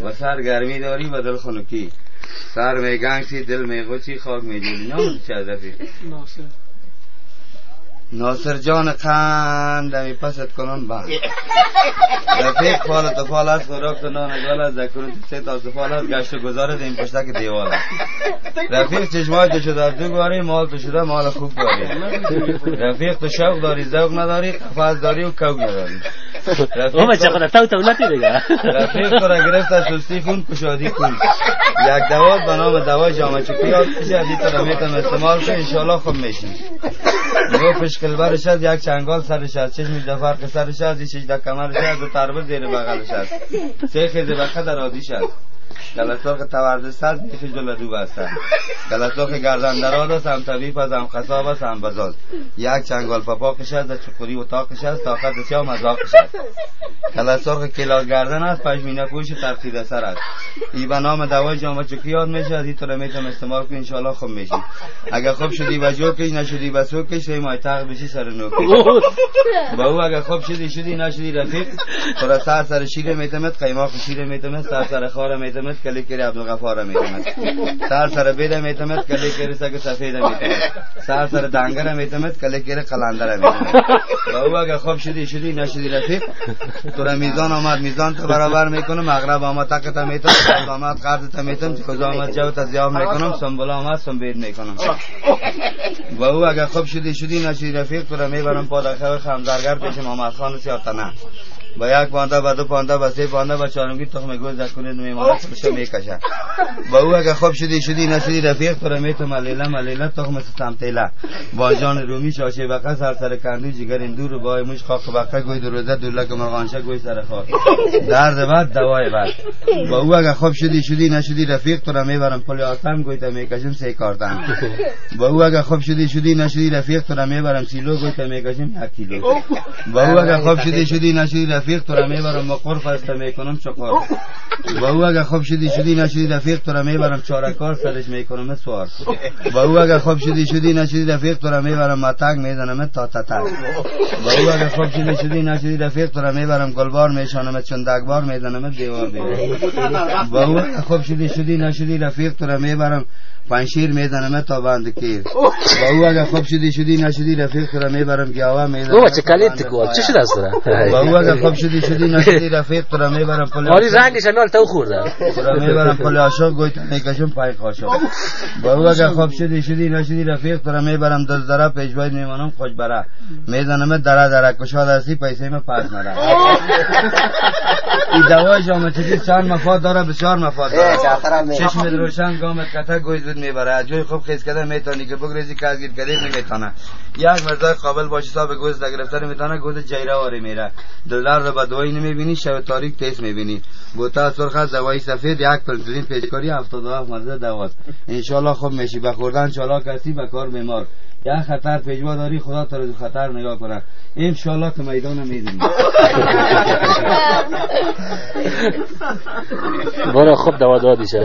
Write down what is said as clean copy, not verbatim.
و سر گرمی داری و دل خنکی، سر میگنگسی دل میغوچی خاک میجولی. نام چه رفیق؟ ناصر جان قند می پست کنن بند. رفیق فال تو فال است خوراک تو نانگال است ذکرون سه تا سفال است گشت و گذارت این پشتک دیوال است. رفیق چشمای تو شده از دو گواری مال تو شده مال خوب داری. رفیق تو شوق داری ذوق نداری قفس داری و کوک نداری. او بچه خدا تو نتی دیگه. رفیق تو را گرفت از سستی خون کشادی کن. یک دوات به نام دوای جامعه چکیات کشی از این تو را میتونم استعمال کن انشالله خوب میشی. یه پشکل برش از یک چنگال سرش از چشم دفرق سرش از شش دک کمرش از دو تربت زیر بغلش از سه خیز بخه در آدیش از گلساق تورد سرد بیخی جل دو بسته گلساق گردن دراد است هم طویف از هم خصاب است هم بزاز یک چنگال پاپاقش از در چقوری و تاقش است طاقت سیاه مزاقش است گلساق کلاس گردن است پشمینه پوش ترقید سر است ای به نام دوای جامعه چکی یاد میشه از این طور میتونم استعمال کنی انشاءالله خوب میشی اگر خوب شدی و جوکش نشدی و سوکش سی ماه تاق بشی سر نوکش با او اگر خوب شدی نشدی رفیق خورا سر شیر میتمد قیماق شیر میتمد سر خار میتمد کلی کری عبدالغفار میتمد سر بیده میتمد کلی کری سگ سفید میتمد سر دنگر میتمد کلی کری قلندر میتمد با او اگر خوب شدی نشدی رفیق تو را میزان آمد میزان تا برابر میکنم مغرب آمد تکت میتم قرد آمد قرد تا میتم کجا آمد جو تا زیاب میکنم سنبول آمد سنبید میکنم با او اگر خوب شدی نشدی رفیق تو را میبرم پادخواه خمزرگر پیش محمد خان سیاتنه با یک پانده با دو پانده با سه پانده با چهارمگی تخم گوز در کنید میماند خودشو میکشه با او اگر خوب شدی نشدی رفیق تو را میتم لیله تخم ستمتیله با جان رومی شاشه بقه سر کندو جگر اندور و بای موش خاک بقه گوی دروزه دولک مرغانشه گوی سر خاک درد بد دوای بد با او اگر خوب شدی نشدی رفیق تو را میبرم پل آسم گوی تا میکشم سه کارتن با او اگر خوب شدی نشدی رفیق تو را میبرم کیلو گوی تا میکشم 1 کیلو با او اگر خوب شدی نشدی رفیق تو را میبرم مقر فسته میکنم چقار با او اگر خوب شدی نشدی رفیق تو را میبرم چارکار سرش میکنم سوار با او اگر خوب شدی نشدی رفیق تو را میبرم متک میزنم تا تتک با او اگر خوب شدی نشدی رفیق تو را میبرم گلبار میشانم چندگبار میزنم دیوار با او اگر خوب شدی نشدی رفیق تو را میبرم پنشیر میزنم تا بند کیر با او اگر خوب شدی نشدی رفیق تو را میبرم گیاوا میزنم او چه کلیت کو چه شده است با او اگر خوب شدی نشدی رفیق تو را میبرم پل آری رنگش میال تو خورده تو را میبرم پل آشوب گوی تا میکشم پای خاشوب با او اگر خوب شدی نشدی رفیق تو را میبرم دزدره پیشوای میمانم خوش بره میزنم دره کشاد هستی پیسه ما پس نره این دوای جامعه چکی چند مفاد داره بسیار مفاد داره چشم روشن گامت کته گوی زود میبره جوی خوب خیز کده میتونی که بگریزی که از گیر کده نمیتونه یک مرزای قابل باشی صاحب گوز گرفتن میتونه گوز جیره واری میره دلار رو با دوایی نمیبینی شب تاریک تیز میبینی بوتا سرخ از دوایی سفید یک پرنسولین پیشکاری 77 مرزه دواست انشالله خوب میشی بخوردن چالاک هستی بکار بیمار یک خطر پیشوا داری خدا تو رو خطر نگاه کنه انشالله که میدان میزنی برو خوب دوا دادیشه